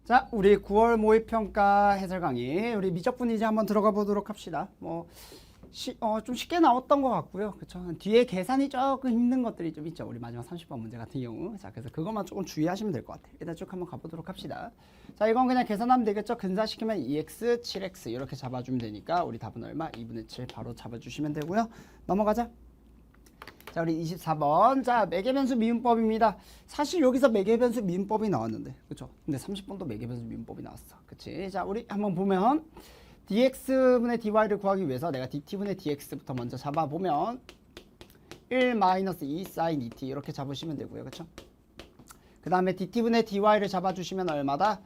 자, 우리 9월 모의평가 해설 강의 우리 미적분 이제 한번 들어가 보도록 합시다. 좀 쉽게 나왔던 것 같고요. 그쵸? 뒤에 계산이 조금 힘든 것들이 좀 있죠. 우리 마지막 30번 문제 같은 경우. 자, 그래서 그것만 조금 주의하시면 될 것 같아요. 일단 쭉 한번 가보도록 합시다. 자, 이건 그냥 계산하면 되겠죠. 근사시키면 2x, 7x 이렇게 잡아주면 되니까 우리 답은 얼마? 2분의 7 바로 잡아주시면 되고요. 넘어가자. 자, 우리 24번. 자, 매개변수 미분법입니다. 사실 여기서 매개변수 미분법이 나왔는데, 그쵸? 근데 30번도 매개변수 미분법이 나왔어. 그치? 자, 우리 한번 보면 dx분의 dy를 구하기 위해서 내가 dt분의 dx부터 먼저 잡아보면 1-2 sin 2t 이렇게 잡으시면 되고요. 그쵸? 그 다음에 dt분의 dy를 잡아주시면 얼마다?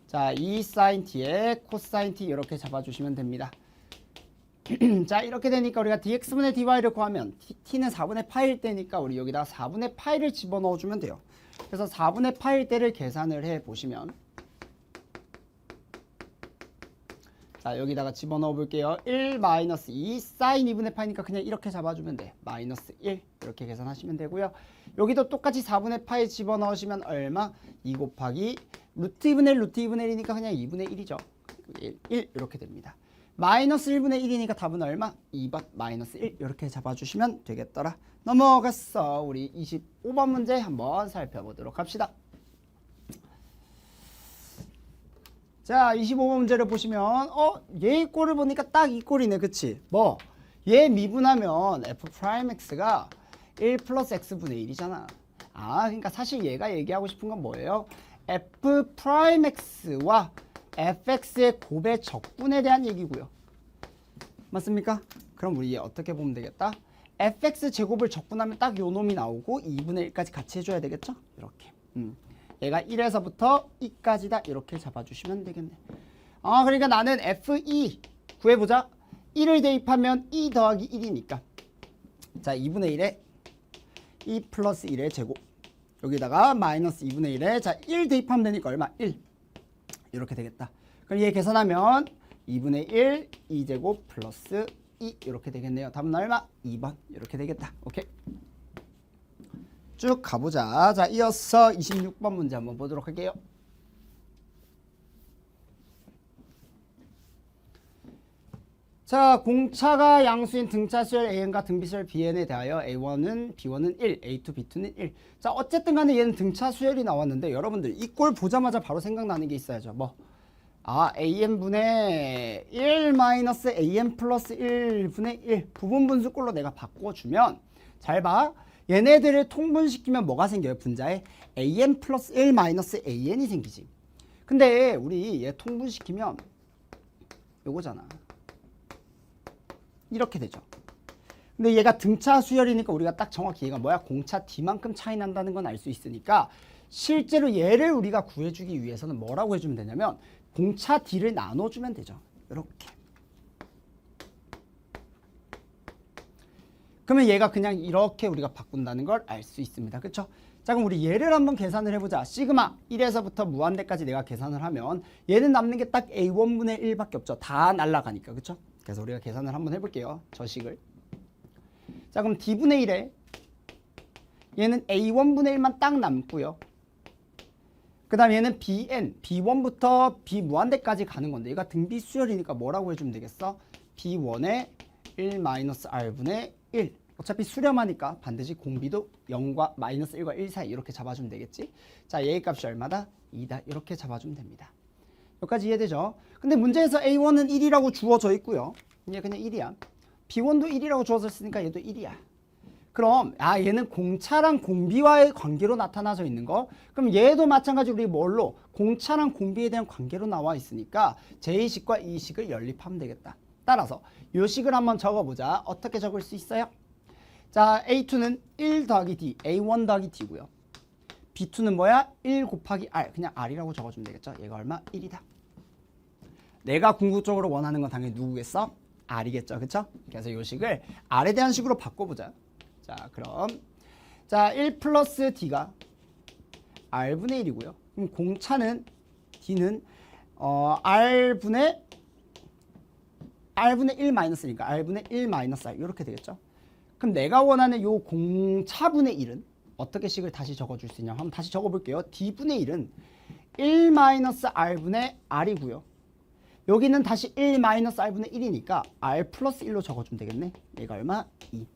자, 2 sin t에 cosine t 이렇게 잡아주시면 됩니다. 자, 이렇게 되니까 우리가 dx분의 dy를 구하면 t는 4분의 파일 때니까 우리 여기다 4분의 파이를 집어넣어주면 돼요. 그래서 4분의 파일 때를 계산을 해보시면 자, 여기다가 집어넣어 볼게요. 1-2 sin 2분의 파이니까 그냥 이렇게 잡아주면 돼. 마이너스 1 이렇게 계산하시면 되고요. 여기도 똑같이 4분의 파이 집어넣으시면 얼마? 2 곱하기 루트 2분의 1 루트 2분의 1이니까 그냥 2분의 1이죠. 1 이렇게 됩니다. 마이너스 1분의 1이니까 답은 얼마? 2번 마이너스 1 이렇게 잡아주시면 되겠더라. 넘어갔어. 우리 25번 문제 한번 살펴보도록 합시다. 자, 25번 문제를 보시면 얘 꼴을 보니까 딱 이 꼴이네. 그치? 얘 미분하면 f'x가 1 플러스 x분의 1이잖아. 그러니까 사실 얘가 얘기하고 싶은 건 뭐예요? f'x와 fx의 곱의 적분에 대한 얘기고요. 맞습니까? 그럼 우리 얘 어떻게 보면 되겠다? fx 제곱을 적분하면 딱 요 놈이 나오고 2분의 1까지 같이 해줘야 되겠죠? 이렇게. 얘가 1에서부터 2까지다 이렇게 잡아주시면 되겠네. 그러니까 나는 f2 구해보자. 1을 대입하면 2 더하기 1이니까 자, 2분의 1에 2 플러스 1의 제곱 여기다가 마이너스 2분의 1에 자, 1 대입하면 되니까 얼마? 1 이렇게 되겠다. 그럼 얘 계산하면 2분의 1 2제곱 플러스 2 이렇게 되겠네요. 답은 얼마? 2번 이렇게 되겠다. 오케이. 쭉 가보자. 자, 이어서 26번 문제 한번 보도록 할게요. 자, 공차가 양수인 등차수열 AN과 등비수열 BN에 대하여 A1은 B1은 1, A2, B2는 1. 자, 어쨌든 간에 얘는 등차수열이 나왔는데 여러분들 이 꼴 보자마자 바로 생각나는 게 있어야죠. AN분의 1 마이너스 AN 플러스 1분의 1 부분분수꼴로 내가 바꿔주면 잘 봐. 얘네들을 통분시키면 뭐가 생겨요? 분자에 AN 플러스 1 마이너스 AN이 생기지. 근데 우리 얘 통분시키면 요거잖아. 이렇게 되죠. 근데 얘가 등차 수열이니까 우리가 딱 정확히 얘가 뭐야? 공차 D만큼 차이 난다는 건 알 수 있으니까 실제로 얘를 우리가 구해주기 위해서는 뭐라고 해주면 되냐면 공차 D를 나눠주면 되죠. 이렇게. 그러면 얘가 그냥 이렇게 우리가 바꾼다는 걸 알 수 있습니다. 그쵸? 자, 그럼 우리 얘를 한번 계산을 해보자. 시그마 1에서부터 무한대까지 내가 계산을 하면 얘는 남는 게 딱 A1분의 1밖에 없죠. 다 날라가니까. 그쵸? 그래서 우리가 계산을 한번 해볼게요. 저 식을. 자, 그럼 D분의 1에 얘는 A1분의 1만 딱 남고요. 그 다음 얘는 BN, B1부터 B무한대까지 가는 건데 얘가 등비수열이니까 뭐라고 해주면 되겠어? B1에 1-R분의 1. 어차피 수렴하니까 반드시 공비도 0과 마이너스 1과 1 사이 이렇게 잡아주면 되겠지. 자, 얘의 값이 얼마다? 2다. 이렇게 잡아주면 됩니다. 여기까지 이해되죠? 근데 문제에서 A1은 1이라고 주어져 있고요. 얘 그냥 1이야. B1도 1이라고 주어져 있으니까 얘도 1이야. 그럼 얘는 공차랑 공비와의 관계로 나타나져 있는 거. 그럼 얘도 마찬가지로 우리 뭘로? 공차랑 공비에 대한 관계로 나와 있으니까 제2식과 이식을 연립하면 되겠다. 따라서 이 식을 한번 적어보자. 어떻게 적을 수 있어요? 자, A2는 1 더하기 D, A1 더하기 D고요. B2는 뭐야? 1 곱하기 R, 그냥 R이라고 적어주면 되겠죠. 얘가 얼마? 1이다. 내가 궁극적으로 원하는 건 당연히 누구겠어? R이겠죠. 그쵸? 그래서 이 식을 R에 대한 식으로 바꿔보자. 자, 그럼 자, 1 플러스 D가 R분의 1이고요. 그럼 공차는 D는 R분의 1 마이너스니까 R분의 1 마이너스 R 이렇게 되겠죠. 그럼 내가 원하는 요 공차분의 1은 어떻게 식을 다시 적어줄 수 있냐? 한번 다시 적어볼게요. D분의 1은 1-r분의 r이고요. 여기는 다시 1-r분의 1이니까 r 플러스 1로 적어주면 되겠네. 얘가 얼마? 2.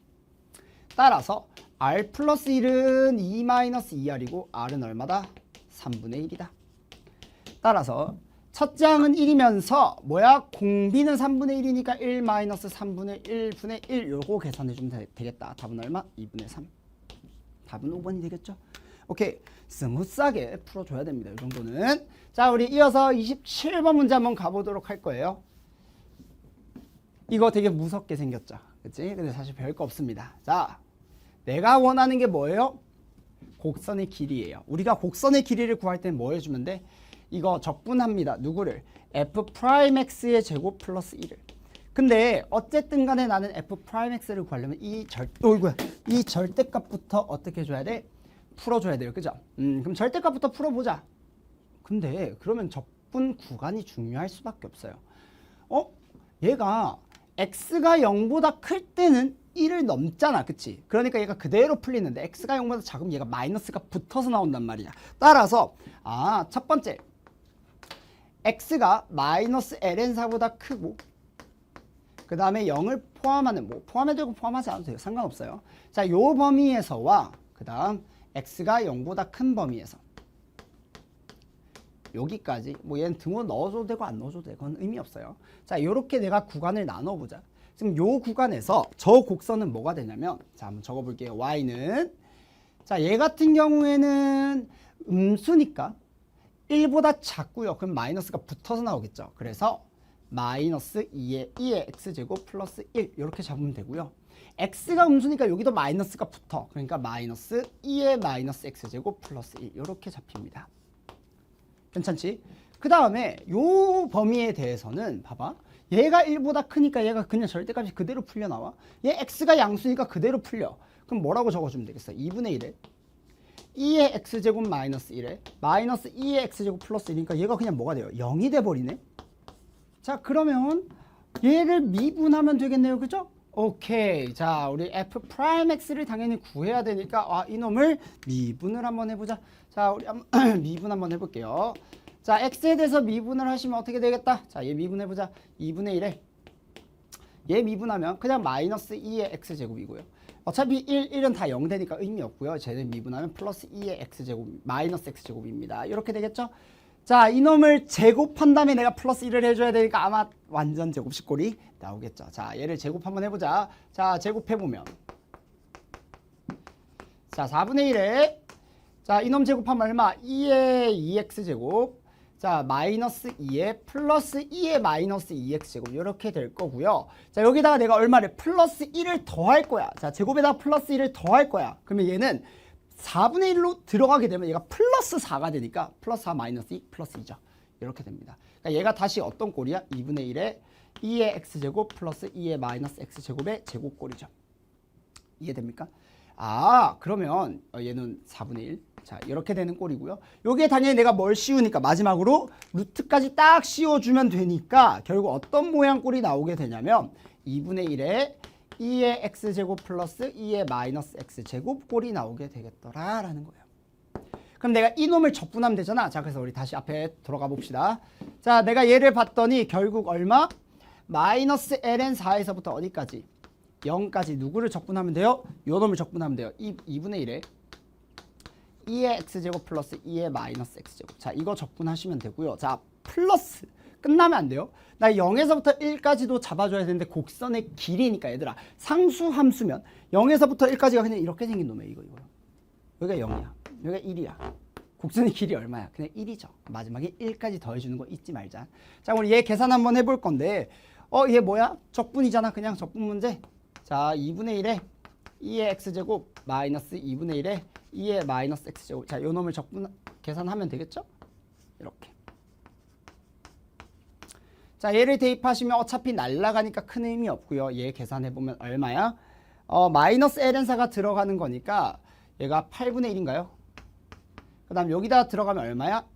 따라서 r 플러스 1은 2-2r이고 r은 얼마다? 3분의 1이다. 따라서 첫째 항은 1이면서 뭐야? 공비는 3분의 1이니까 1-3분의 1분의 1 요거 계산해주면 되겠다. 답은 얼마? 2분의 3. 답은 5번이 되겠죠? 오케이. 스무스하게 풀어줘야 됩니다. 이 정도는. 자, 우리 이어서 27번 문제 한번 가보도록 할 거예요. 이거 되게 무섭게 생겼죠? 그치? 근데 사실 별거 없습니다. 자, 내가 원하는 게 뭐예요? 곡선의 길이에요. 우리가 곡선의 길이를 구할 때는 뭐 해주면 돼? 이거 적분합니다. 누구를? f'x의 제곱 플러스 1을. 근데 어쨌든 간에 나는 f'x를 구하려면 이 절대값부터 어떻게 해줘야 돼? 풀어줘야 돼요. 그죠? 그럼 절대값부터 풀어보자. 근데 그러면 적분 구간이 중요할 수밖에 없어요. 얘가 x가 0보다 클 때는 1을 넘잖아. 그치? 그러니까 얘가 그대로 풀리는데 x가 0보다 작으면 얘가 마이너스가 붙어서 나온단 말이야. 따라서 첫 번째 x가 마이너스 ln사보다 크고 그 다음에 0을 포함하는 뭐 포함해도 되고 포함하지 않아도 돼요. 상관없어요. 자, 요 범위에서와 그 다음 x가 0보다 큰 범위에서 여기까지 뭐 얘는 등호 넣어줘도 되고 안 넣어줘도 되고 그건 의미 없어요. 자, 요렇게 내가 구간을 나눠보자. 지금 요 구간에서 저 곡선은 뭐가 되냐면 자, 한번 적어볼게요. y는 자, 얘 같은 경우에는 음수니까 1보다 작고요. 그럼 마이너스가 붙어서 나오겠죠. 그래서 마이너스 2의 x제곱 플러스 1 이렇게 잡으면 되고요. x가 음수니까 여기도 마이너스가 붙어. 그러니까 마이너스 2의 마이너스 x제곱 플러스 1 이렇게 잡힙니다. 괜찮지? 그 다음에 요 범위에 대해서는 봐봐. 얘가 1보다 크니까 얘가 그냥 절대값이 그대로 풀려 나와. 얘 x가 양수니까 그대로 풀려. 그럼 뭐라고 적어주면 되겠어? 2분의 1에 2의 x제곱 마이너스 1에 마이너스 2의 x제곱 플러스 1이니까 얘가 그냥 뭐가 돼요? 0이 돼버리네. 자, 그러면 얘를 미분하면 되겠네요. 그죠? 오케이. 자, 우리 f'x를 당연히 구해야 되니까 이놈을 미분을 한번 해보자. 자, 우리 한번 미분 한번 해볼게요. 자, x에 대해서 미분을 하시면 어떻게 되겠다? 자, 얘 미분해보자. 2분의 1에 얘 미분하면 그냥 마이너스 2의 x제곱이고요. 어차피 1은 다 0 되니까 의미 없고요. 쟤는 미분하면 플러스 2의 x제곱 마이너스 x제곱입니다. 이렇게 되겠죠? 자, 이놈을 제곱한 다음에 내가 플러스 1을 해줘야 되니까 아마 완전 제곱식 꼴이 나오겠죠. 자, 얘를 제곱 한번 해보자. 자, 제곱해보면 자, 4분의 1에 자, 이놈 제곱하면 얼마? 2의 2x제곱 자, 마이너스 2에 플러스 2의 마이너스 2x제곱 이렇게 될 거고요. 자, 여기다가 내가 얼마를? 플러스 1을 더할 거야. 자, 제곱에다가 플러스 1을 더할 거야. 그러면 얘는 4분의 1로 들어가게 되면 얘가 플러스 4가 되니까 플러스 4 마이너스 2 플러스 2죠. 이렇게 됩니다. 그러니까 얘가 다시 어떤 꼴이야? 2분의 1에 2의 x제곱 플러스 2의 마이너스 x제곱의 제곱꼴이죠. 이해됩니까? 그러면 얘는 4분의 1. 자, 이렇게 되는 꼴이고요. 요게 당연히 내가 뭘 씌우니까 마지막으로 루트까지 딱 씌워주면 되니까 결국 어떤 모양 꼴이 나오게 되냐면 2분의 1에 2의 x제곱 플러스 2의 마이너스 x제곱 꼴이 나오게 되겠더라라는 거예요. 그럼 내가 이놈을 적분하면 되잖아. 자, 그래서 우리 다시 앞에 돌아가 봅시다. 자, 내가 얘를 봤더니 결국 얼마? 마이너스 ln 4에서부터 어디까지? 0까지 누구를 적분하면 돼요? 요 놈을 적분하면 돼요. 2분의 1에 2의 x제곱 플러스 2의 마이너스 x제곱. 자, 이거 적분하시면 되고요. 자, 플러스 끝나면 안 돼요. 나 0에서부터 1까지도 잡아줘야 되는데 곡선의 길이니까 얘들아. 상수함수면 0에서부터 1까지가 그냥 이렇게 생긴 놈이에요. 이거. 여기가 0이야. 여기가 1이야. 곡선의 길이 얼마야? 그냥 1이죠. 마지막에 1까지 더해주는 거 잊지 말자. 자, 우리 얘 계산 한번 해볼 건데 얘 뭐야? 적분이잖아. 그냥 적분 문제. 자, 2분의 1에 2의 x제곱 마이너스 2분의 1에 2의 마이너스 x제곱. 자, 요 놈을 적분 계산하면 되겠죠? 이렇게. 자, 얘를 대입하시면 어차피 날라가니까 큰 의미 없고요. 얘 계산해보면 얼마야? 마이너스 ln사가 들어가는 거니까 얘가 8분의 1인가요? 그 다음 여기다 들어가면 얼마야?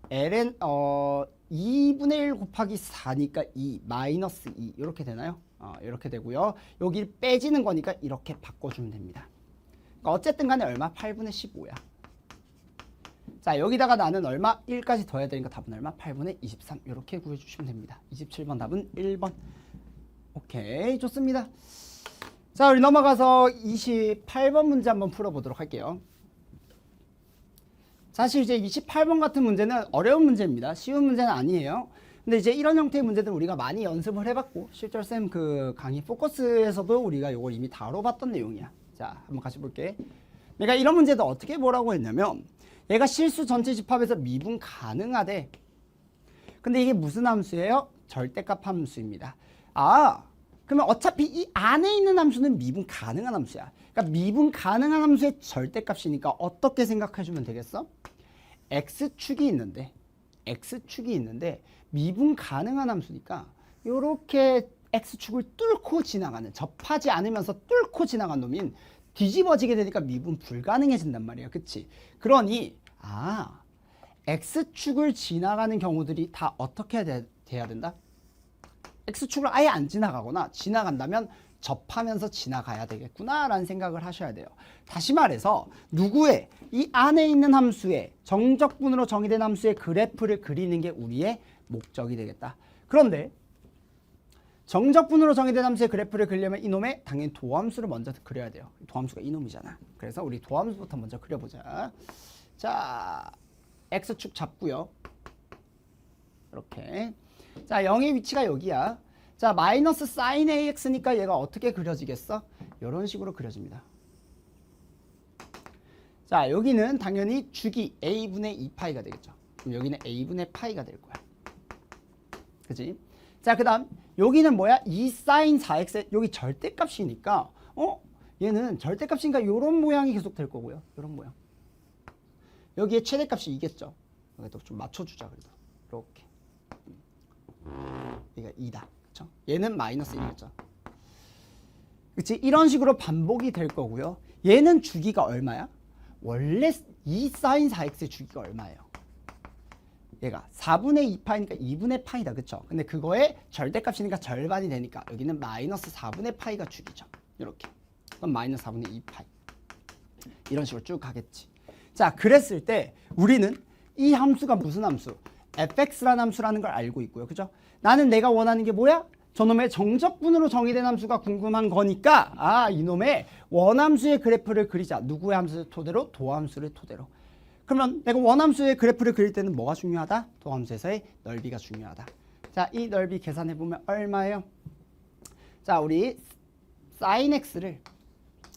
ln 2분의 1 곱하기 4니까 2 마이너스 2 이렇게 되나요? 이렇게 되고요. 여기 빼지는 거니까 이렇게 바꿔주면 됩니다. 그러니까 어쨌든 간에 얼마? 8분의 15야. 자, 여기다가 나는 얼마? 1까지 더해야 되니까 답은 얼마? 8분의 23 이렇게 구해주시면 됩니다. 27번 답은 1번. 오케이, 좋습니다. 자, 우리 넘어가서 28번 문제 한번 풀어보도록 할게요. 사실 이제 28번 같은 문제는 어려운 문제입니다. 쉬운 문제는 아니에요. 근데 이제 이런 형태의 문제들 우리가 많이 연습을 해봤고 실제로 쌤 그 강의 포커스에서도 우리가 이걸 이미 다뤄봤던 내용이야. 자, 한번 같이 볼게. 내가 이런 문제도 어떻게 뭐라고 했냐면 얘가 실수 전체 집합에서 미분 가능하대. 근데 이게 무슨 함수예요? 절대값 함수입니다. 아, 그러면 어차피 이 안에 있는 함수는 미분 가능한 함수야. 그러니까 미분 가능한 함수의 절대값이니까 어떻게 생각해주면 되겠어? x축이 있는데 미분 가능한 함수니까 이렇게 x축을 뚫고 지나가는, 접하지 않으면서 뚫고 지나간 놈인 뒤집어지게 되니까 미분 불가능해진단 말이야. 그치? 그러니 x축을 지나가는 경우들이 다 어떻게 돼야 된다? x축을 아예 안 지나가거나 지나간다면 접하면서 지나가야 되겠구나 라는 생각을 하셔야 돼요. 다시 말해서 누구의 이 안에 있는 함수의 정적분으로 정의된 함수의 그래프를 그리는 게 우리의 목적이 되겠다. 그런데 정적분으로 정의된 함수의 그래프를 그리려면 이놈의 당연히 도함수를 먼저 그려야 돼요. 도함수가 이놈이잖아. 그래서 우리 도함수부터 먼저 그려보자. 자, x축 잡고요. 이렇게. 자, 0의 위치가 여기야. 자, 마이너스 sin ax니까 얘가 어떻게 그려지겠어? 이런 식으로 그려집니다. 자, 여기는 당연히 주기 a분의 2파이가 되겠죠. 그럼 여기는 a분의 파이가 될 거야. 그치? 자, 그 다음 여기는 뭐야? 2 sin 4x, 여기 절대값이니까 얘는 절대값이니까 이런 모양이 계속 될 거고요. 이런 모양. 여기에 최대값이 2겠죠. 여기도 좀 맞춰주자. 그래도 이렇게. 얘가 2다. 그쵸? 얘는 마이너스 1이겠죠. 그치? 이런 식으로 반복이 될 거고요. 얘는 주기가 얼마야? 원래 2 sin 4x의 주기가 얼마예요? 얘가 4분의 2파이니까 2분의 파이다. 그쵸? 근데 그거의 절대값이니까 절반이 되니까 여기는 마이너스 4분의 파이가 주기죠. 이렇게. 그럼 마이너스 4분의 2파이. 이런 식으로 쭉 가겠지. 자, 그랬을 때 우리는 이 함수가 무슨 함수? fx라는 함수라는 걸 알고 있고요. 그죠? 나는 내가 원하는 게 뭐야? 저놈의 정적분으로 정의된 함수가 궁금한 거니까 이놈의 원함수의 그래프를 그리자. 누구의 함수를 토대로? 도함수를 토대로. 그러면 내가 원함수의 그래프를 그릴 때는 뭐가 중요하다? 도함수에서의 넓이가 중요하다. 자, 이 넓이 계산해보면 얼마예요? 자, 우리 sin x를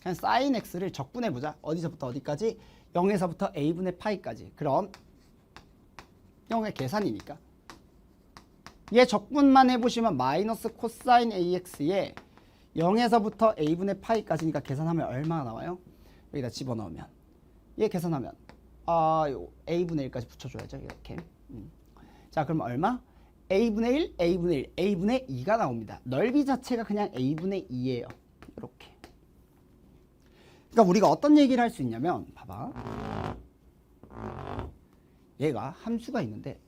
그냥 sin x를 적분해보자. 어디서부터 어디까지? 0에서부터 a분의 파이까지. 그럼 0의 계산이니까 얘 적분만 해보시면 마이너스 코사인 ax에 0에서부터 a분의 파이까지니까 계산하면 얼마가 나와요? 여기다 집어넣으면 얘 계산하면 a분의 1까지 붙여줘야죠. 이렇게. 자, 그럼 얼마? a분의 1, a분의 1, a분의 2가 나옵니다. 넓이 자체가 그냥 a분의 2예요. 이렇게. 그러니까 우리가 어떤 얘기를 할 수 있냐면 봐봐. 얘가 함수가 있는데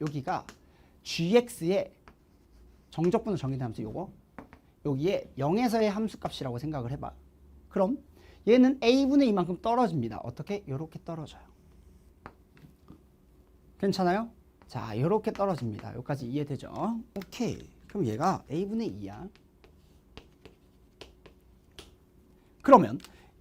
여기가 gx의 정적분으로 정의된 함수 요거 여기에 0에서의 함수값이라고 생각을 해봐. 그럼 얘는 a분의 2만큼 떨어집니다. 어떻게? 요렇게 떨어져요. 괜찮아요? 자, 요렇게 떨어집니다. 여기까지 이해되죠? 오케이. 그럼 얘가 a분의 2야. 그러면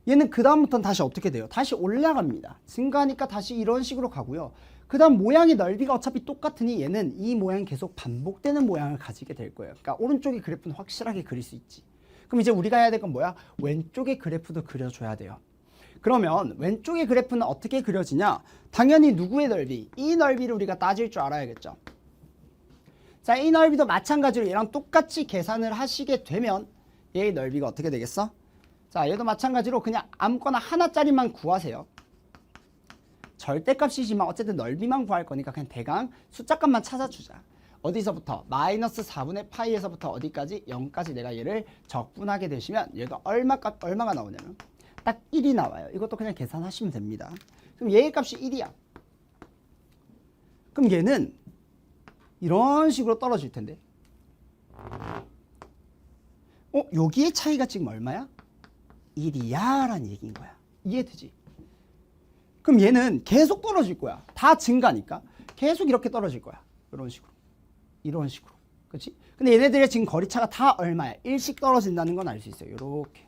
얘는 그 다음부터는 다시 어떻게 돼요? 다시 올라갑니다. 증가하니까 다시 이런 식으로 가고요. 그 다음 모양의 넓이가 어차피 똑같으니 얘는 이 모양이 계속 반복되는 모양을 가지게 될 거예요. 그러니까 오른쪽의 그래프는 확실하게 그릴 수 있지. 그럼 이제 우리가 해야 될 건 뭐야? 왼쪽의 그래프도 그려줘야 돼요. 그러면 왼쪽의 그래프는 어떻게 그려지냐? 당연히 누구의 넓이? 이 넓이를 우리가 따질 줄 알아야겠죠. 자, 이 넓이도 마찬가지로 얘랑 똑같이 계산을 하시게 되면 얘의 넓이가 어떻게 되겠어? 자, 얘도 마찬가지로 그냥 아무거나 하나짜리만 구하세요. 절대값이지만 어쨌든 넓이만 구할 거니까 그냥 대강 숫자값만 찾아주자. 어디서부터? 마이너스 4분의 파이에서부터 어디까지? 0까지 내가 얘를 적분하게 되시면 얘가 얼마가 나오냐면 딱 1이 나와요. 이것도 그냥 계산하시면 됩니다. 그럼 얘의 값이 1이야. 그럼 얘는 이런 식으로 떨어질 텐데 여기의 차이가 지금 얼마야? 1이야 라는 얘기인 거야. 이해되지? 그럼 얘는 계속 떨어질 거야. 다 증가니까 계속 이렇게 떨어질 거야. 이런 식으로. 이런 식으로. 그렇지? 근데 얘네들의 지금 거리차가 다 얼마야? 1씩 떨어진다는 건 알 수 있어요. 이렇게.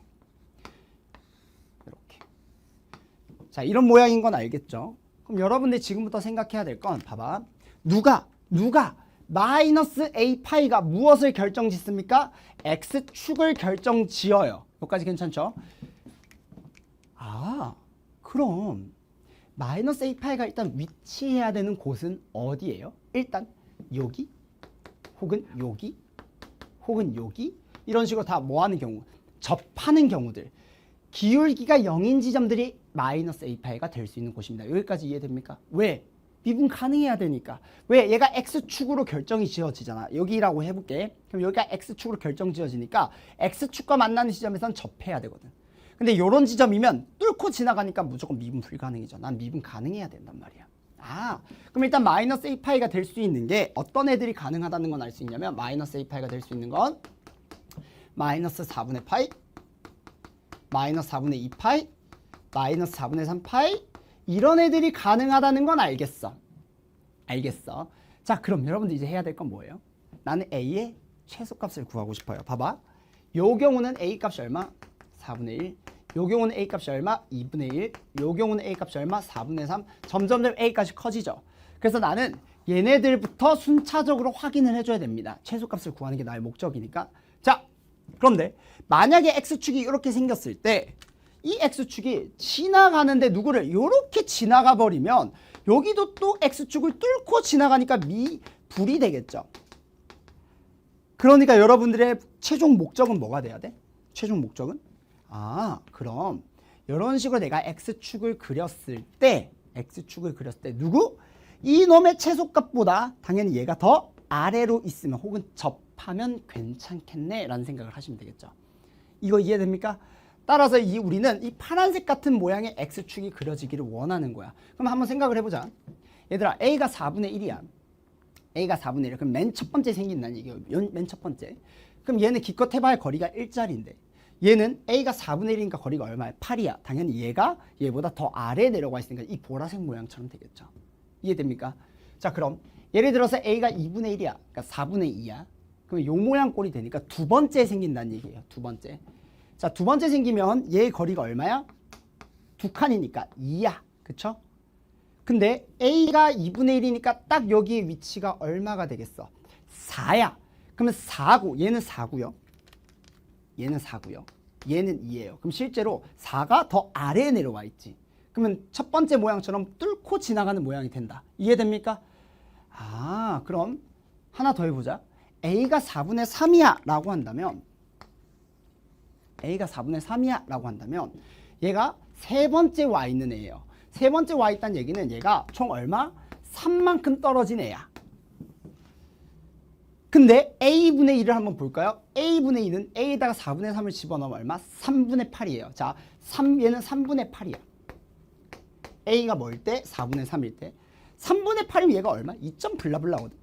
이렇게. 자, 이런 모양인 건 알겠죠? 그럼 여러분들 지금부터 생각해야 될 건 봐봐. 누가 마이너스 a 파이가 무엇을 결정짓습니까? x축을 결정지어요. 여기까지 괜찮죠? 아, 그럼 마이너스 a 파이가 일단 위치해야 되는 곳은 어디예요? 일단 여기 혹은 여기 혹은 여기 이런 식으로 다 뭐하는 경우? 접하는 경우들. 기울기가 0인 지점들이 마이너스 a 파이가 될 수 있는 곳입니다. 여기까지 이해됩니까? 왜? 미분 가능해야 되니까. 왜? 얘가 x축으로 결정이 지어지잖아. 여기라고 해볼게. 그럼 여기가 x축으로 결정 지어지니까 x축과 만나는 지점에선 접해야 되거든. 근데 이런 지점이면 뚫고 지나가니까 무조건 미분 불가능이죠. 난 미분 가능해야 된단 말이야. 아, 그럼 일단 마이너스 a 파이가 될 수 있는 게 어떤 애들이 가능하다는 건 알 수 있냐면 마이너스 a 파이가 될 수 있는 건 마이너스 4분의 파이, 마이너스 4분의 2 파이, 마이너스 4분의 3 파이 이런 애들이 가능하다는 건 알겠어. 알겠어. 자, 그럼 여러분들 이제 해야 될 건 뭐예요? 나는 a의 최소값을 구하고 싶어요. 봐봐. 요 경우는 a 값이 얼마? 4분의 1. 요 경우는 a 값이 얼마? 2분의 1. 요 경우는 a 값이 얼마? 4분의 3. 점점 a까지 커지죠. 그래서 나는 얘네들부터 순차적으로 확인을 해줘야 됩니다. 최소값을 구하는 게 나의 목적이니까. 자, 그런데 만약에 x축이 이렇게 생겼을 때 이 x축이 지나가는데 누구를 이렇게 지나가 버리면 여기도 또 x축을 뚫고 지나가니까 미불이 되겠죠. 그러니까 여러분들의 최종 목적은 뭐가 돼야 돼? 최종 목적은? 아, 그럼 이런 식으로 내가 x축을 그렸을 때 누구? 이놈의 최소값보다 당연히 얘가 더 아래로 있으면 혹은 접하면 괜찮겠네 라는 생각을 하시면 되겠죠. 이거 이해됩니까? 따라서 우리는 이 파란색 같은 모양의 x축이 그려지기를 원하는 거야. 그럼 한번 생각을 해보자. 얘들아, a가 4분의 1이야. a가 4분의 1. 그럼 맨 첫 번째 생긴다는 얘기예요. 맨 첫 번째. 그럼 얘는 기껏 해봐야 거리가 1짜리인데 얘는 a가 4분의 1이니까 거리가 얼마야? 8이야. 당연히 얘가 얘보다 더 아래에 내려가 있으니까 이 보라색 모양처럼 되겠죠. 이해됩니까? 자, 그럼 예를 들어서 a가 2분의 1이야. 그러니까 4분의 2야. 그럼 요 모양 꼴이 되니까 두 번째 생긴다는 얘기예요. 두 번째. 자, 두 번째 생기면 얘의 거리가 얼마야? 두 칸이니까 2야. 그쵸? 근데 a가 2분의 1이니까 딱 여기에 위치가 얼마가 되겠어? 4야. 그러면 4고 얘는 4고요. 얘는 4고요. 얘는 2예요. 그럼 실제로 4가 더 아래에 내려와 있지. 그러면 첫 번째 모양처럼 뚫고 지나가는 모양이 된다. 이해됩니까? 아, 그럼 하나 더 해보자. a가 4분의 3이야 라고 한다면 a가 4분의 3이야 라고 한다면 얘가 세 번째 와 있는 애예요. 세 번째 와 있다는 얘기는 얘가 총 얼마? 3만큼 떨어진 애야. 근데 a분의 1을 한번 볼까요? a분의 2는 a에다가 4분의 3을 집어넣으면 얼마? 3분의 8이에요. 자, 얘는 3분의 8이야. a가 뭘 때? 4분의 3일 때. 3분의 8이면 얘가 얼마? 2점 블라블라거든.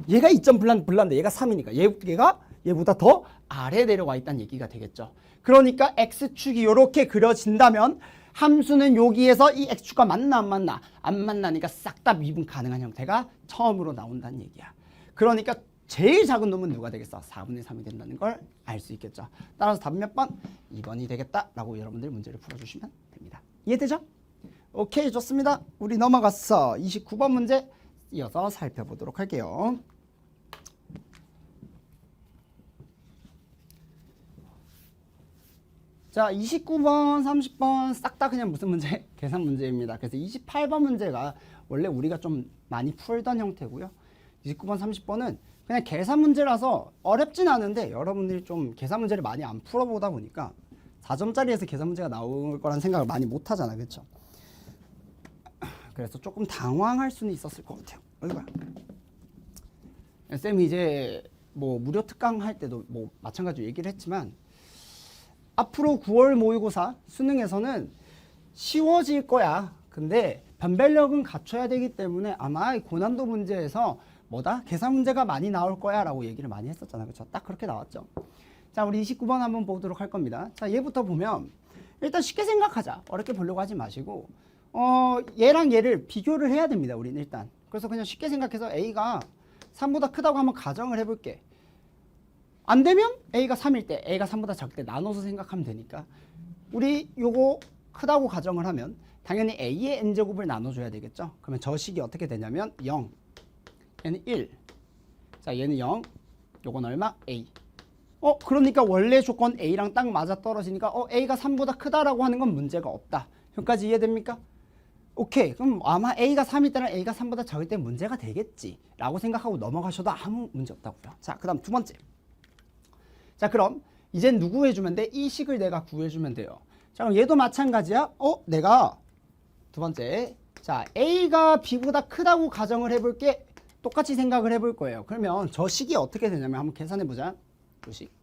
얘가 2점 블라인데 얘가 3이니까 얘가 얘보다 더 아래 내려와 있다는 얘기가 되겠죠. 그러니까 x축이 이렇게 그려진다면 함수는 여기에서 이 x축과 만나 안 만나? 안 만나니까 싹 다 미분 가능한 형태가 처음으로 나온다는 얘기야. 그러니까 제일 작은 놈은 누가 되겠어? 4분의 3이 된다는 걸 알 수 있겠죠. 따라서 답은 몇 번? 2번이 되겠다라고 여러분들 문제를 풀어주시면 됩니다. 이해되죠? 오케이, 좋습니다. 우리 넘어갔어. 29번 문제 이어서 살펴보도록 할게요. 자, 29번, 30번 싹 다 그냥 무슨 문제? 계산 문제입니다. 그래서 28번 문제가 원래 우리가 좀 많이 풀던 형태고요. 29번, 30번은 그냥 계산 문제라서 어렵진 않은데 여러분들이 좀 계산 문제를 많이 안 풀어보다 보니까 4점짜리에서 계산 문제가 나올 거란 생각을 많이 못 하잖아. 그렇죠? 그래서 조금 당황할 수는 있었을 것 같아요. 어이구야. 쌤이 이제 뭐 무료 특강 할 때도 뭐 마찬가지로 얘기를 했지만 앞으로 9월 모의고사 수능에서는 쉬워질 거야. 근데 변별력은 갖춰야 되기 때문에 아마 고난도 문제에서 뭐다? 계산 문제가 많이 나올 거야 라고 얘기를 많이 했었잖아. 그렇죠? 딱 그렇게 나왔죠. 자, 우리 29번 한번 보도록 할 겁니다. 자, 얘부터 보면 일단 쉽게 생각하자. 어렵게 보려고 하지 마시고 얘랑 얘를 비교를 해야 됩니다. 우리는 일단. 그래서 그냥 쉽게 생각해서 A가 3보다 크다고 한번 가정을 해볼게. 안 되면 A가 3일 때, A가 3보다 작을 때 나눠서 생각하면 되니까 우리 요거 크다고 가정을 하면 당연히 A의 n제곱을 나눠줘야 되겠죠. 그러면 저 식이 어떻게 되냐면 0, 얘는 1, 자 얘는 0, 요건 얼마? A. 그러니까 원래 조건 A랑 딱 맞아떨어지니까 A가 3보다 크다라고 하는 건 문제가 없다. 여기까지 이해됩니까? 오케이. 그럼 아마 A가 3일 때랑 A가 3보다 작을 때 문제가 되겠지 라고 생각하고 넘어가셔도 아무 문제 없다고요. 자, 그 다음 두 번째. 자, 그럼 이젠 누구 해주면 돼? 이 식을 내가 구해주면 돼요. 자, 그럼 얘도 마찬가지야. 내가 두 번째. 자, A가 B보다 크다고 가정을 해볼게. 똑같이 생각을 해볼 거예요. 그러면 저 식이 어떻게 되냐면 한번 계산해보자. 그 식.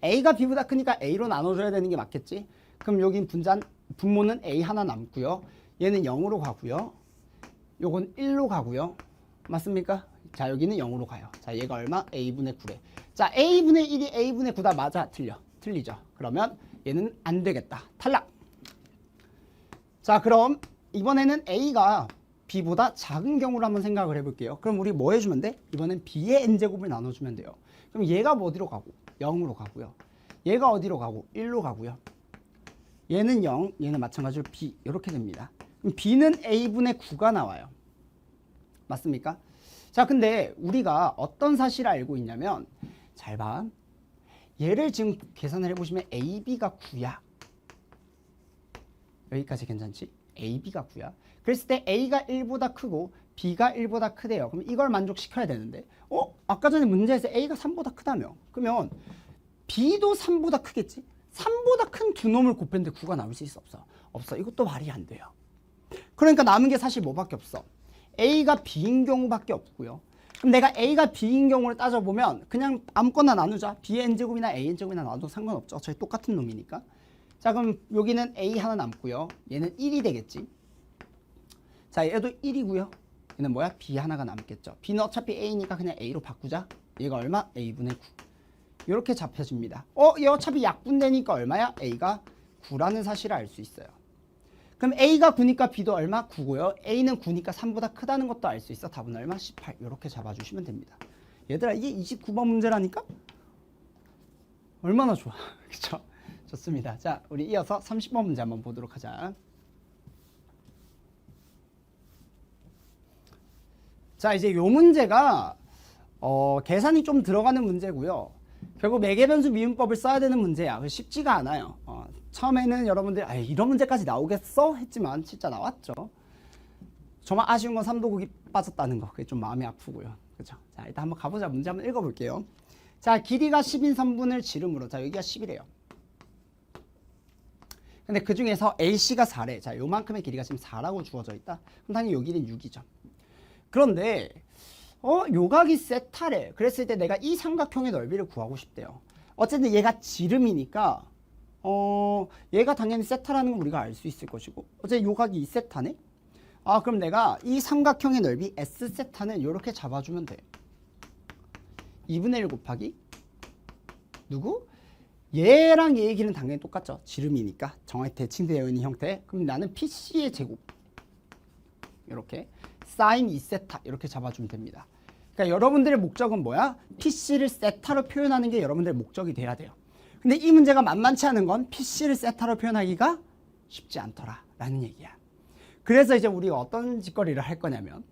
A가 B보다 크니까 A로 나눠줘야 되는 게 맞겠지? 그럼 여긴 분모는 A 하나 남고요. 얘는 0으로 가고요. 요건 1로 가고요. 맞습니까? 자, 여기는 0으로 가요. 자, 얘가 얼마? A분의 9래. 자, A분의 1이 A분의 9다. 맞아? 틀리죠. 그러면 얘는 안 되겠다. 탈락. 자, 그럼 이번에는 A가 B보다 작은 경우로 한번 생각을 해볼게요. 그럼 우리 뭐 해주면 돼? 이번엔 B의 n제곱을 나눠주면 돼요. 그럼 얘가 뭐 어디로 가고? 0으로 가고요. 얘가 어디로 가고? 1로 가고요. 얘는 0, 얘는 마찬가지로 B 이렇게 됩니다. 그럼 B는 A분의 9가 나와요. 맞습니까? 자, 근데 우리가 어떤 사실을 알고 있냐면 잘 봐. 얘를 지금 계산을 해보시면 AB가 9야. 여기까지 괜찮지? AB가 9야. 그랬을 때 A가 1보다 크고 B가 1보다 크대요. 그럼 이걸 만족시켜야 되는데 아까 전에 문제에서 A가 3보다 크다며. 그러면 B도 3보다 크겠지? 3보다 큰 두 놈을 곱했는데 9가 나올 수 있어? 없어. 이것도 말이 안 돼요. 그러니까 남은 게 사실 뭐밖에 없어? A가 B인 경우밖에 없고요. 그럼 내가 A가 B인 경우를 따져보면 그냥 아무거나 나누자. B의 n제곱이나 A n제곱이나 나눠도 상관없죠. 어차피 똑같은 놈이니까. 자, 그럼 여기는 A 하나 남고요. 얘는 1이 되겠지. 자, 얘도 1이고요. 얘는 뭐야? B 하나가 남겠죠. B는 어차피 A니까 그냥 A로 바꾸자. 얘가 얼마? A분의 9. 이렇게 잡혀집니다. 얘 어차피 약분되니까 얼마야? A가 9라는 사실을 알 수 있어요. 그럼 A가 9니까 B도 얼마? 9고요. A는 9니까 3보다 크다는 것도 알 수 있어. 답은 얼마? 18. 이렇게 잡아주시면 됩니다. 얘들아, 이게 29번 문제라니까? 얼마나 좋아. 그쵸? 좋습니다. 자, 우리 이어서 30번 문제 한번 보도록 하자. 자, 이제 요 문제가 계산이 좀 들어가는 문제고요. 결국 매개변수 미분법을 써야 되는 문제야. 쉽지가 않아요. 처음에는 여러분들 이런 문제까지 나오겠어? 했지만 진짜 나왔죠. 정말 아쉬운 건 3도국이 빠졌다는 거. 그게 좀 마음이 아프고요. 그렇죠? 자, 일단 한번 가보자. 문제 한번 읽어볼게요. 자, 길이가 10인 선분을 지름으로. 자, 여기가 10이래요. 근데 그 중에서 LC가 4래. 자, 요만큼의 길이가 지금 4라고 주어져 있다. 그럼 당연히 요 길이는 6이죠. 그런데 요각이 세타래. 그랬을 때 내가 이 삼각형의 넓이를 구하고 싶대요. 어쨌든 얘가 지름이니까 얘가 당연히 세타라는 건 우리가 알 수 있을 것이고 어쨌든 요각이 2세타네. 그럼 내가 이 삼각형의 넓이 S세타는 이렇게 잡아주면 돼. 2분의 1 곱하기 누구? 얘랑 얘의 길은 당연히 똑같죠. 지름이니까 정확히 대칭되어 있는 형태. 그럼 나는 PC의 제곱 이렇게 사인 2세타 이렇게 잡아주면 됩니다. 그러니까 여러분들의 목적은 뭐야? PC를 세타로 표현하는 게 여러분들의 목적이 돼야 돼요. 근데 이 문제가 만만치 않은 건 PC를 세타로 표현하기가 쉽지 않더라 라는 얘기야. 그래서 이제 우리가 어떤 짓거리를 할 거냐면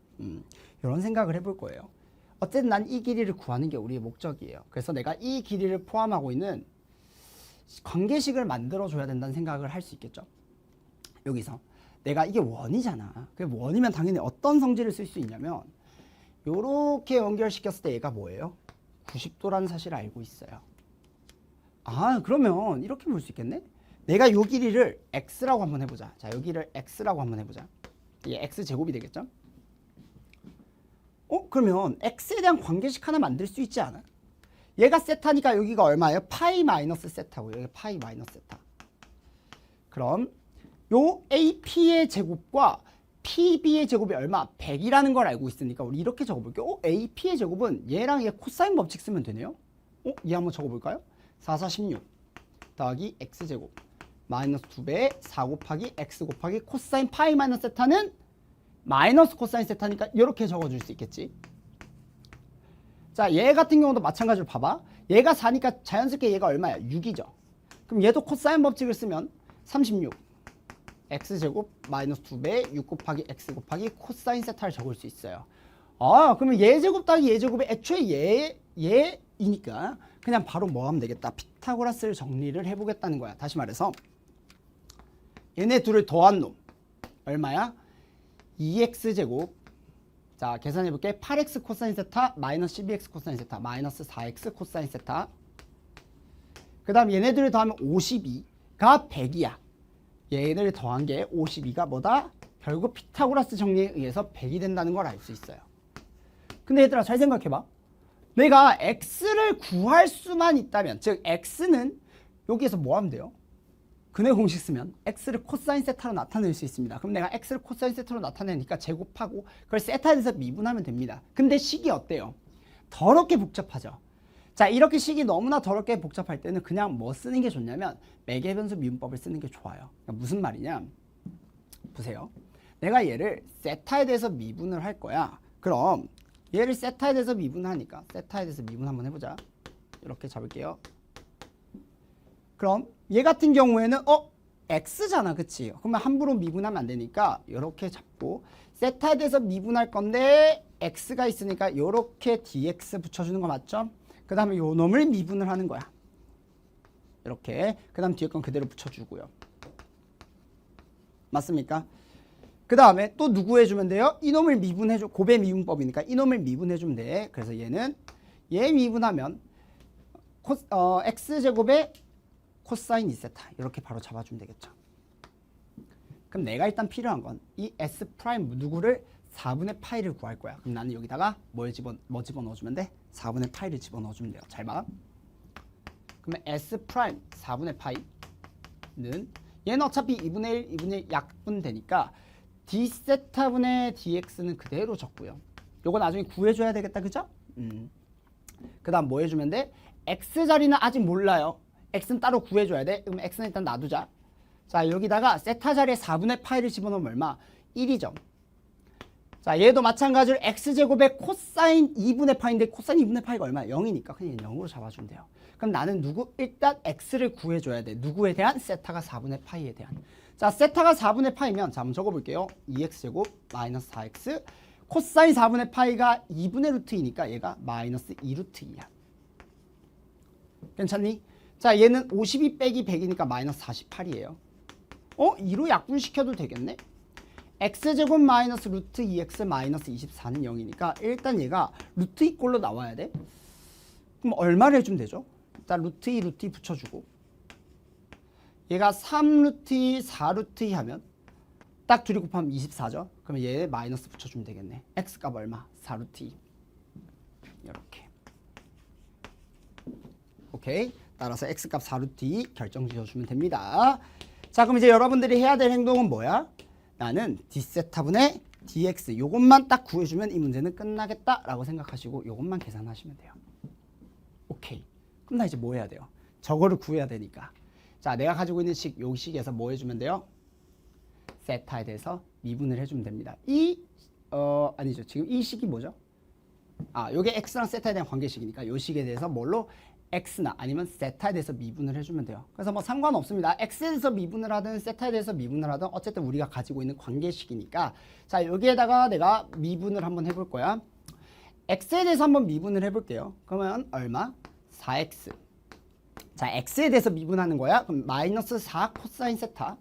이런 생각을 해볼 거예요. 어쨌든 난 이 길이를 구하는 게 우리의 목적이에요. 그래서 내가 이 길이를 포함하고 있는 관계식을 만들어줘야 된다는 생각을 할 수 있겠죠. 여기서 내가 이게 원이잖아. 원이면 당연히 어떤 성질을 쓸 수 있냐면 요렇게 연결시켰을 때 얘가 뭐예요? 90도라는 사실을 알고 있어요. 그러면 이렇게 볼 수 있겠네? 내가 요 길이를 x라고 한번 해보자. 자, 여기를 x라고 한번 해보자. 이게 x제곱이 되겠죠? 그러면 x에 대한 관계식 하나 만들 수 있지 않아? 얘가 세타니까 여기가 얼마예요? 파이 마이너스 세타고 여기 파이 마이너스 세타. 그럼 요 AP의 제곱과 PB의 제곱이 얼마? 100이라는 걸 알고 있으니까 우리 이렇게 적어볼게요. AP의 제곱은 얘랑 얘 코사인 법칙 쓰면 되네요. 얘 한번 적어볼까요? 4, 4, 16 더하기 X제곱 마이너스 2배 4 곱하기 x 곱하기 코사인 파이 마이너스 세타는 마이너스 코사인 세타니까 이렇게 적어줄 수 있겠지. 자, 얘 같은 경우도 마찬가지로 봐봐. 얘가 4니까 자연스럽게 얘가 얼마야? 6이죠. 그럼 얘도 코사인 법칙을 쓰면 36 x제곱 마이너스 2배 6 곱하기 x 곱하기 코사인 세타를 적을 수 있어요. 그러면 얘제곱 더하기 얘제곱이 애초에 얘이니까 그냥 바로 뭐 하면 되겠다. 피타고라스를 정리를 해보겠다는 거야. 다시 말해서 얘네 둘을 더한 놈 얼마야? 2x제곱 자 계산해볼게. 8x 코사인 세타 마이너스 12x 코사인 세타 마이너스 4x 코사인 세타 그 다음 얘네들을 더하면 52가 100이야. 얘네를 더한 게 52가 뭐다? 결국 피타고라스 정리에 의해서 100이 된다는 걸 알 수 있어요. 근데 얘들아 잘 생각해봐. 내가 x를 구할 수만 있다면 즉 x는 여기에서 뭐 하면 돼요? 근의 공식 쓰면 x를 코사인 세타로 나타낼 수 있습니다. 그럼 내가 x를 코사인 세타로 나타내니까 제곱하고 그걸 세타에 대해서 미분하면 됩니다. 근데 식이 어때요? 더럽게 복잡하죠. 자 이렇게 식이 너무나 더럽게 복잡할 때는 그냥 뭐 쓰는 게 좋냐면 매개변수 미분법을 쓰는 게 좋아요. 그러니까 무슨 말이냐 보세요. 내가 얘를 세타에 대해서 미분을 할 거야. 그럼 얘를 세타에 대해서 미분하니까 세타에 대해서 미분 한번 해보자. 이렇게 잡을게요. 그럼 얘 같은 경우에는 x잖아 그치? 그러면 함부로 미분하면 안 되니까 이렇게 잡고 세타에 대해서 미분할 건데 x가 있으니까 이렇게 dx 붙여주는 거 맞죠? 그 다음에 요 놈을 미분을 하는 거야. 이렇게 그 다음 뒤에 건 그대로 붙여주고요. 맞습니까? 그 다음에 또 누구 해주면 돼요? 이놈을 미분해줘. 곱의 미분법이니까 이놈을 미분해주면 돼. 그래서 얘는 얘 미분하면 x제곱의 코사인 2세타 이렇게 바로 잡아주면 되겠죠. 그럼 내가 일단 필요한 건 이 S 프라임 누구를 4분의 파이를 구할 거야. 그럼 나는 여기다가 뭐 집어넣어주면 돼? 4분의 파이를 집어넣어주면 돼요. 잘 봐. 그러면 S 프라임 4분의 파이는 얘는 어차피 2분의 1, 2분의 1 약분되니까 d 세타분의 dx는 그대로 적고요. 요거 나중에 구해줘야 되겠다. 그죠? 그 다음 뭐 해주면 돼? x 자리는 아직 몰라요. x는 따로 구해줘야 돼. 그럼 x는 일단 놔두자. 자 여기다가 세타 자리에 4분의 파이를 집어넣으면 얼마? 1이죠. 자 얘도 마찬가지로 x제곱의 코사인 2분의 파인데 코사인 2분의 파이가 얼마야? 0이니까 그냥 0으로 잡아주면 돼요. 그럼 나는 일단 x를 구해줘야 돼. 누구에 대한? 세타가 4분의 파이에 대한. 자 세타가 4분의 파이면 자 한번 적어볼게요. 2x제곱 마이너스 4x 코사인 4분의 파이가 2분의 루트이니까 얘가 마이너스 2루트 2야. 괜찮니? 자 얘는 52 빼기 100이니까 마이너스 48이에요. 2로 약분시켜도 되겠네? x제곱 마이너스 루트 2x 마이너스 24는 0이니까 일단 얘가 루트 2꼴로 나와야 돼. 그럼 얼마를 해주면 되죠? 일단 루트 2 루트 2 붙여주고 얘가 3루트 2 4루트 2 하면 딱 둘이 곱하면 24죠? 그러면 얘 마이너스 붙여주면 되겠네. x값 얼마? 4루트 2 이렇게. 오케이. 따라서 x값 4루트 2 결정 지어주면 됩니다. 자 그럼 이제 여러분들이 해야 될 행동은 뭐야? 나는 d세타분의 dx 요것만 딱 구해주면 이 문제는 끝나겠다라고 생각하시고 요것만 계산하시면 돼요. 오케이. 그럼 나 이제 뭐 해야 돼요? 저거를 구해야 되니까. 자 내가 가지고 있는 요 식에서 뭐 해주면 돼요? 세타에 대해서 미분을 해주면 됩니다. 아니죠. 지금 이 식이 뭐죠? 요게 x랑 세타에 대한 관계식이니까 요 식에 대해서 뭘로? x나 아니면 세타에 대해서 미분을 해주면 돼요. 그래서 뭐 상관없습니다. x에 대해서 미분을 하든 세타에 대해서 미분을 하든 어쨌든 우리가 가지고 있는 관계식이니까 자 여기에다가 내가 미분을 한번 해볼 거야. x에 대해서 한번 미분을 해볼게요. 그러면 얼마? 4x. 자 x에 대해서 미분하는 거야. 그럼 마이너스 4 코사인 세타.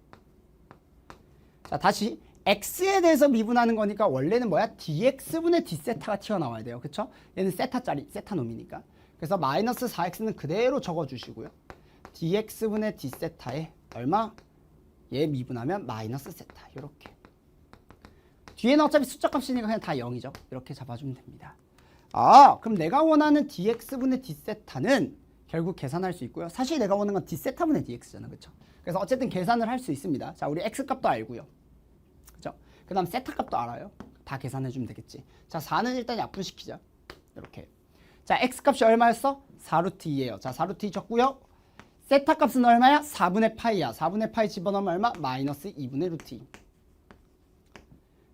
자 다시 x에 대해서 미분하는 거니까 원래는 뭐야? dx분의 d세타가 튀어나와야 돼요. 그쵸? 얘는 세타짜리 세타 놈이니까. 그래서 마이너스 4x는 그대로 적어주시고요. dx분의 d세타에 얼마? 얘 미분하면 마이너스 세타 이렇게. 뒤에는 어차피 숫자 값이니까 그냥 다 0이죠. 이렇게 잡아주면 됩니다. 그럼 내가 원하는 dx분의 d세타는 결국 계산할 수 있고요. 사실 내가 원하는 건 d세타분의 dx잖아. 그쵸? 그래서 어쨌든 계산을 할 수 있습니다. 자 우리 x값도 알고요. 그죠? 그 다음 세타 값도 알아요. 다 계산해주면 되겠지. 자 4는 일단 약분시키자. 이렇게. 자 x값이 얼마였어? 4루트 2예요. 자 4루트 2 적고요. 세타 값은 얼마야? 4분의 파이야. 4분의 파이 집어넣으면 얼마? 마이너스 2분의 루트 2.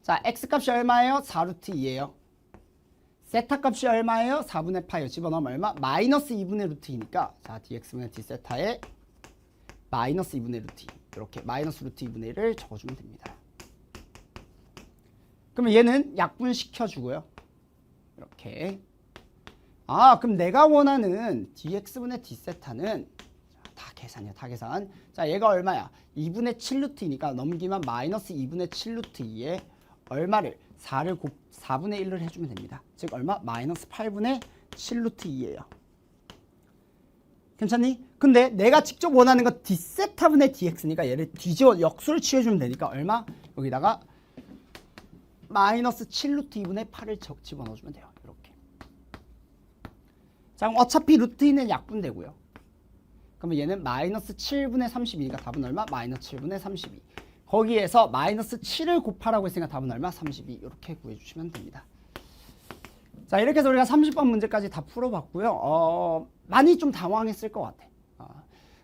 자, x 값이 얼마예요? 4 루트 2예요. 세타 값이 얼마예요? 4분의 파이요. 집어넣으면 얼마? 마이너스 2분의 루트 2니까 자, dx분의 d세타에 마이너스 2분의 루트 2. 이렇게 마이너스 루트 2분의 1을 적어주면 됩니다. 그러면 얘는 약분시켜주고요. 이렇게. 그럼 내가 원하는 dx분의 d세타는 다 계산이야. 다 계산. 자, 얘가 얼마야? 2분의 7 루트 2니까 넘기면 마이너스 2분의 7 루트 2에 얼마를? 4분의 1을 해주면 됩니다. 즉 얼마? 마이너스 8분의 7 루트 2예요. 괜찮니? 근데 내가 직접 원하는 거 d세타분의 dx니까 얘를 뒤집어 역수를 취해주면 되니까 얼마? 여기다가 마이너스 7 루트 2분의 8을 집어넣어주면 돼요. 이렇게. 자, 그럼 어차피 루트 2는 약분되고요. 그러면 얘는 마이너스 7분의 32니까 답은 얼마? 마이너스 7분의 32. 거기에서 마이너스 7을 곱하라고 했으니까 답은 얼마? 32. 이렇게 구해주시면 됩니다. 자, 이렇게 해서 우리가 30번 문제까지 다 풀어봤고요. 많이 좀 당황했을 것 같아.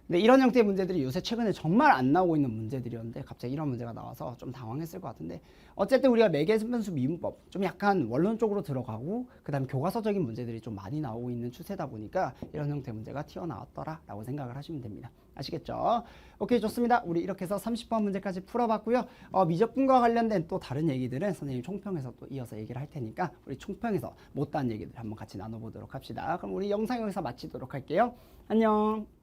근데 이런 형태의 문제들이 요새 최근에 정말 안 나오고 있는 문제들이었는데 갑자기 이런 문제가 나와서 좀 당황했을 것 같은데 어쨌든 우리가 매개변수 미분법 좀 약간 원론 쪽으로 들어가고 그 다음에 교과서적인 문제들이 좀 많이 나오고 있는 추세다 보니까 이런 형태의 문제가 튀어나왔더라 라고 생각을 하시면 됩니다. 아시겠죠? 오케이, 좋습니다. 우리 이렇게 해서 30번 문제까지 풀어봤고요. 미적분과 관련된 또 다른 얘기들은 선생님 총평에서 또 이어서 얘기를 할 테니까 우리 총평에서 못다한 얘기들 한번 같이 나눠보도록 합시다. 그럼 우리 영상 여기서 마치도록 할게요. 안녕.